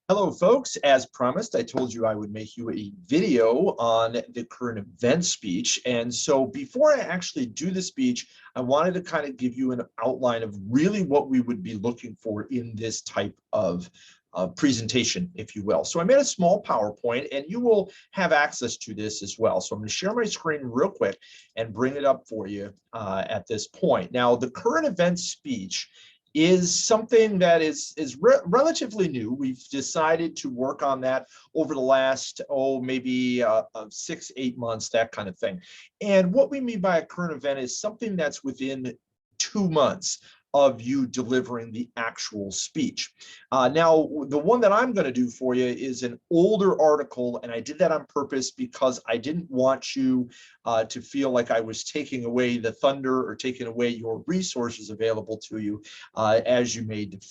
Hello, folks. As promised, I told you I would make you a video on the current event speech. And so before I actually do the speech, I wanted to kind of give you an outline of really what we would be looking for in this type of presentation, if you will. So I made a small PowerPoint, and you will have access to this as well. So I'm going to share my screen real quick and bring it up for you at this point. Now, the current event speech is something that is relatively new. We've decided to work on that over the last, maybe 6, 8 months, that kind of thing. And what we mean by a current event is something that's within 2 months of you delivering the actual speech. Now, the one that I'm going to do for you is an older article, and I did that on purpose because I didn't want you to feel like I was taking away the thunder or taking away your resources available to you as you made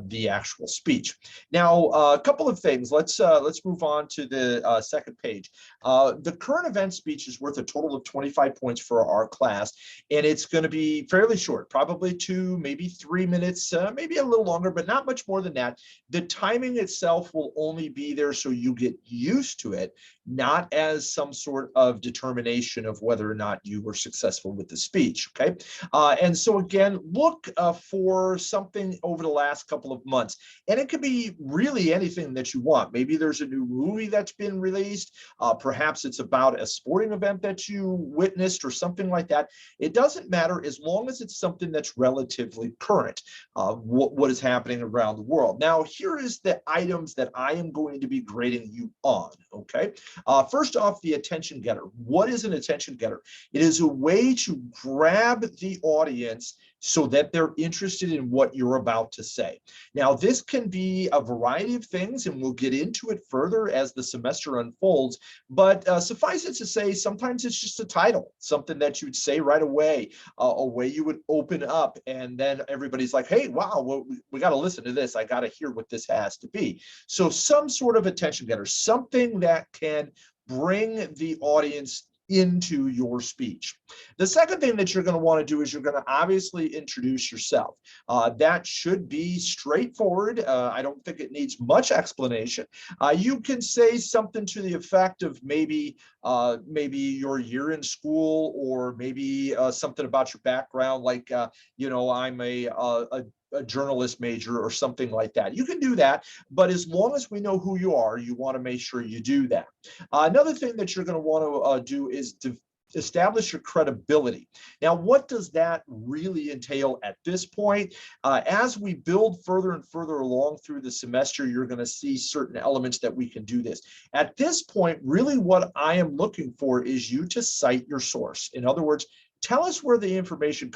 the actual speech. Now, a couple of things. Let's move on to the second page. The current event speech is worth a total of 25 points for our class, and it's going to be fairly short, probably 2, maybe 3 minutes, maybe a little longer, but not much more than that. The timing itself will only be there so you get used to it, not as some sort of determination of whether or not you were successful with the speech. Okay. And so again, look for something over the last couple of months, and it could be really anything that you want. Maybe there's a new movie that's been released. Perhaps it's about a sporting event that you witnessed or something like that. It doesn't matter as long as it's something that's relatively current, what is happening around the world. Now, here is the items that I am going to be grading you on. Okay. First off, the attention getter. What is an attention getter? It is a way to grab the audience so that they're interested in what you're about to say. Now, this can be a variety of things, and we'll get into it further as the semester unfolds, but suffice it to say, sometimes it's just a title, something that you'd say right away, a way you would open up, and then everybody's like, hey, wow, well, we got to listen to this. I got to hear what this has to be. So some sort of attention getter, something that can bring the audience into your speech. The second thing that you're going to want to do is you're going to obviously introduce yourself. That should be straightforward. I don't think it needs much explanation. You can say something to the effect of maybe your year in school, or maybe something about your background, like I'm a journalist major or something like that. You can do that, but as long as we know who you are, you want to make sure you do that. Another thing that you're going to want to do is to establish your credibility. Now, what does that really entail at this point? As we build further and further along through the semester, you're going to see certain elements that we can do this. At this point, really what I am looking for is you to cite your source. In other words, tell us where the information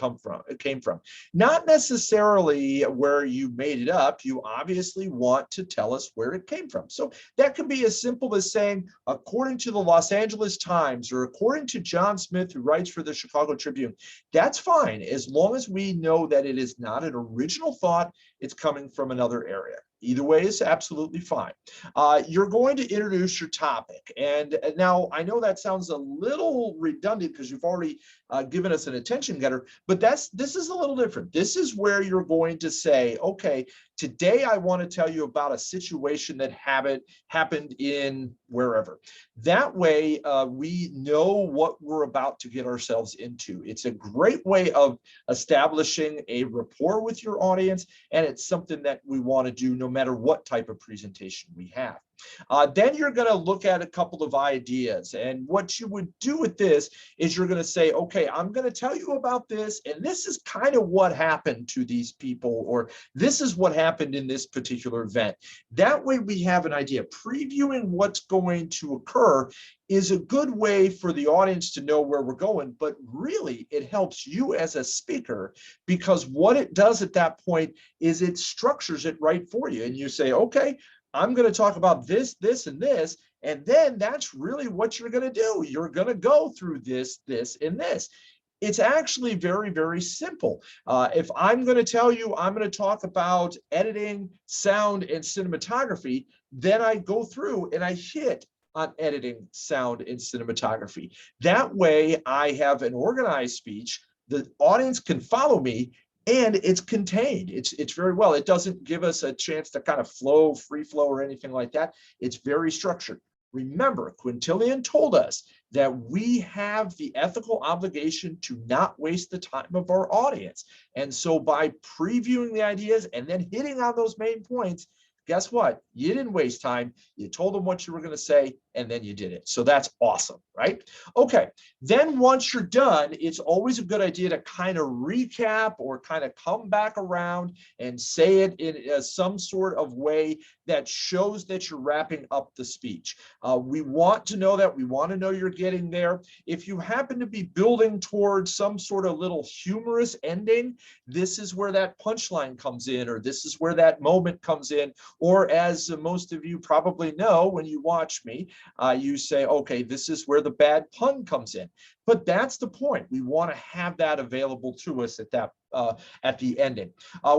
came from. Not necessarily where you made it up. You obviously want to tell us where it came from. So that could be as simple as saying, according to the Los Angeles Times, or according to John Smith, who writes for the Chicago Tribune. That's fine, as long as we know that it is not an original thought, it's coming from another area. Either way is absolutely fine. You're going to introduce your topic. And now I know that sounds a little redundant because you've already given us an attention getter, but this is a little different. This is where you're going to say, okay, today I want to tell you about a situation that happened in wherever. That way we know what we're about to get ourselves into. It's a great way of establishing a rapport with your audience, and it's something that we want to do no matter what type of presentation we have. Then you're going to look at a couple of ideas, and what you would do with this is you're going to say, okay, I'm going to tell you about this, and this is kind of what happened to these people, or this is what happened in this particular event. That way we have an idea. Previewing what's going to occur is a good way for the audience to know where we're going, but really it helps you as a speaker, because what it does at that point is it structures it right for you, and you say, okay, I'm going to talk about this, this, and this, and then that's really what you're going to do. You're going to go through this, this, and this. It's actually very, very simple. If I'm going to tell you I'm going to talk about editing, sound, and cinematography, then I go through and I hit on editing, sound, and cinematography. That way I have an organized speech. The audience can follow me, and it's contained. It's very well. It doesn't give us a chance to kind of free flow or anything like that. It's very structured. Remember, Quintilian told us that we have the ethical obligation to not waste the time of our audience. And so by previewing the ideas and then hitting on those main points, guess what? You didn't waste time. You told them what you were going to say, and then you did it. So that's awesome, right? Okay. Then once you're done, it's always a good idea to kind of recap or kind of come back around and say it in some sort of way that shows that you're wrapping up the speech. We want to know that. We want to know you're getting there. If you happen to be building towards some sort of little humorous ending, this is where that punchline comes in, or this is where that moment comes in. Or as most of you probably know, when you watch me, you say, okay, this is where the bad pun comes in. But that's the point. We want to have that available to us at the ending.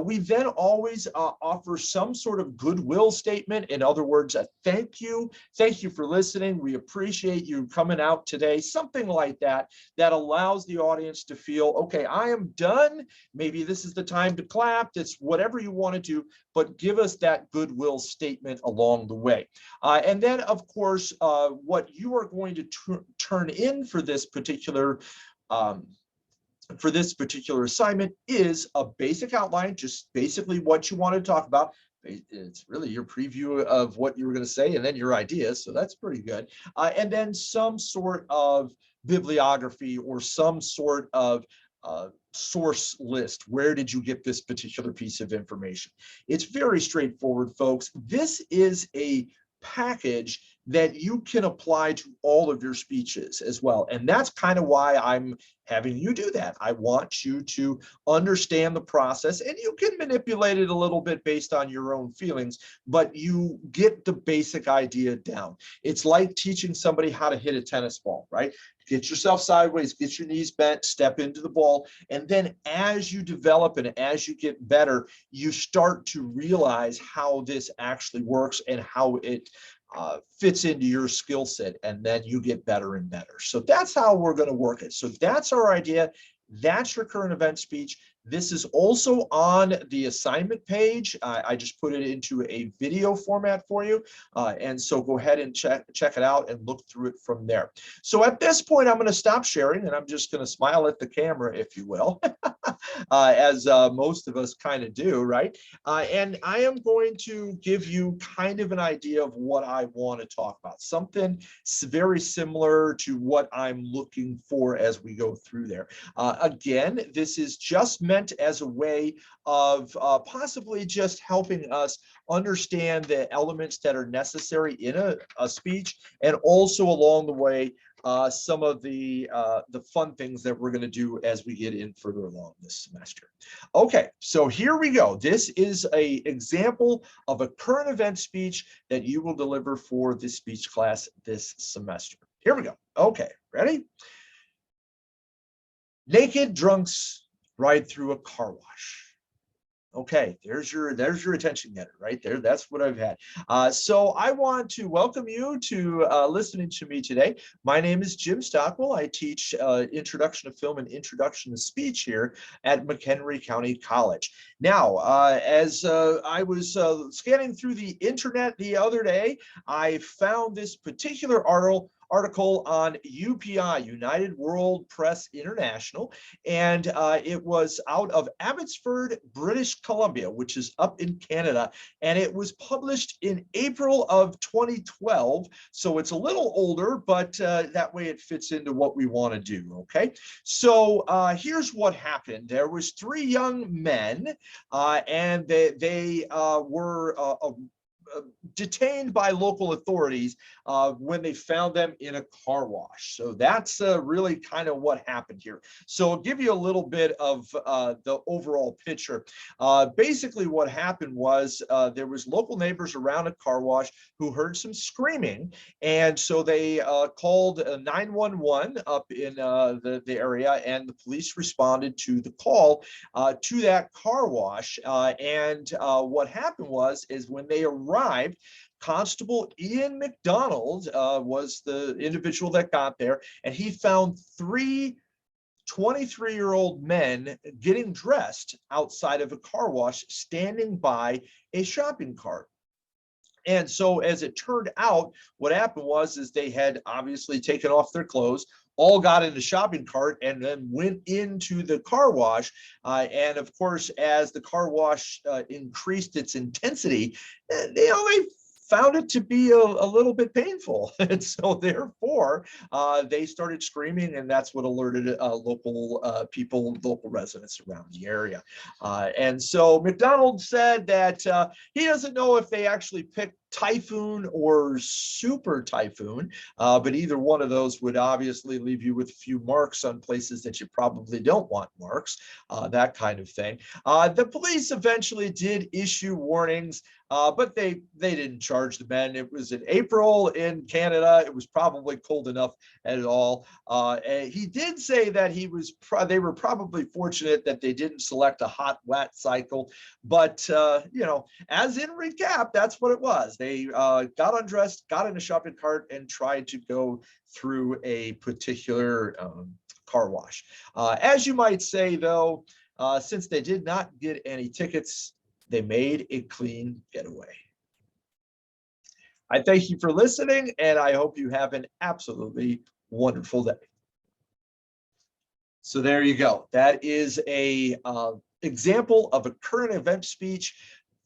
We then always offer some sort of goodwill statement. In other words, a thank you. Thank you for listening. We appreciate you coming out today. Something like that, that allows the audience to feel, okay, I am done. Maybe this is the time to clap. It's whatever you want to do, but give us that goodwill statement along the way. And then, of course, what you are going to turn in for this particular assignment is a basic outline, just basically what you want to talk about. It's really your preview of what you were going to say and then your ideas. So that's pretty good. And then some sort of bibliography or some sort of source list. Where did you get this particular piece of information? It's very straightforward, folks. This is a package that you can apply to all of your speeches as well. And that's kind of why I'm having you do that. I want you to understand the process, and you can manipulate it a little bit based on your own feelings, but you get the basic idea down. It's like teaching somebody how to hit a tennis ball, right? Get yourself sideways, get your knees bent, step into the ball. And then as you develop and as you get better, you start to realize how this actually works and how it fits into your skill set, and then you get better and better. So that's how we're going to work it. So that's our idea. That's your current event speech. This is also on the assignment page. I just put it into a video format for you. And so go ahead and check it out and look through it from there. So at this point, I'm going to stop sharing, and I'm just going to smile at the camera, if you will, as most of us kind of do, right? And I am going to give you kind of an idea of what I want to talk about, something very similar to what I'm looking for as we go through there. Again, this is just meant as a way of possibly just helping us understand the elements that are necessary in a speech, and also along the way some of the fun things that we're going to do as we get in further along this semester. Okay, so here we go. This is an example of a current event speech that you will deliver for this speech class this semester. Here we go. Okay, ready? Naked drunks ride through a car wash. Okay, there's your attention getter right there. That's what I've had. So I want to welcome you to listening to me today. My name is Jim Stockwell. I teach Introduction to Film and Introduction to Speech here at McHenry County College. Now, as I was scanning through the internet the other day, I found this particular article on UPI, United World Press International, and it was out of Abbotsford, British Columbia, which is up in Canada, and it was published in April of 2012, so it's a little older, but that way it fits into what we want to do, okay? So here's what happened. There was 3 young men, and they were detained by local authorities when they found them in a car wash. So that's really kind of what happened here. So I'll give you a little bit of the overall picture. Basically what happened was there was local neighbors around a car wash who heard some screaming, and so they called 911 up in the area, and the police responded to the call to that car wash. And what happened is when they arrived, Constable Ian McDonald was the individual that got there, and he found 3 23-year-old men getting dressed outside of a car wash, standing by a shopping cart. And so as it turned out, what happened was is they had obviously taken off their clothes, all got in the shopping cart, and then went into the car wash. And of course, as the car wash increased its intensity, they found it to be a little bit painful. And so therefore, they started screaming, and that's what alerted local people, local residents around the area. And so McDonald said that he doesn't know if they actually picked typhoon or super typhoon, but either one of those would obviously leave you with a few marks on places that you probably don't want marks, that kind of thing. The police eventually did issue warnings, but they didn't charge the men. It was in April in Canada. It was probably cold enough at all. And he did say that they were probably fortunate that they didn't select a hot, wet cycle. But, you know, as in recap, that's what it was. They got undressed, got in a shopping cart, and tried to go through a particular car wash. As you might say, though, since they did not get any tickets, they made a clean getaway. I thank you for listening, and I hope you have an absolutely wonderful day. So there you go. That is a example of a current event speech.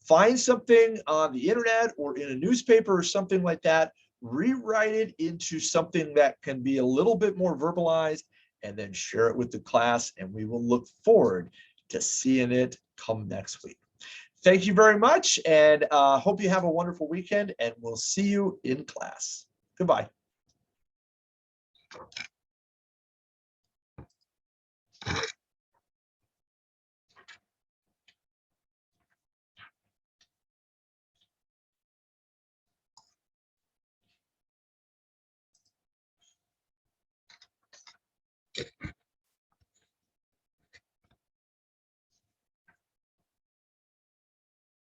Find something on the internet or in a newspaper or something like that, rewrite it into something that can be a little bit more verbalized, and then share it with the class, and we will look forward to seeing it come next week. Thank you very much, and hope you have a wonderful weekend, and we'll see you in class. Goodbye.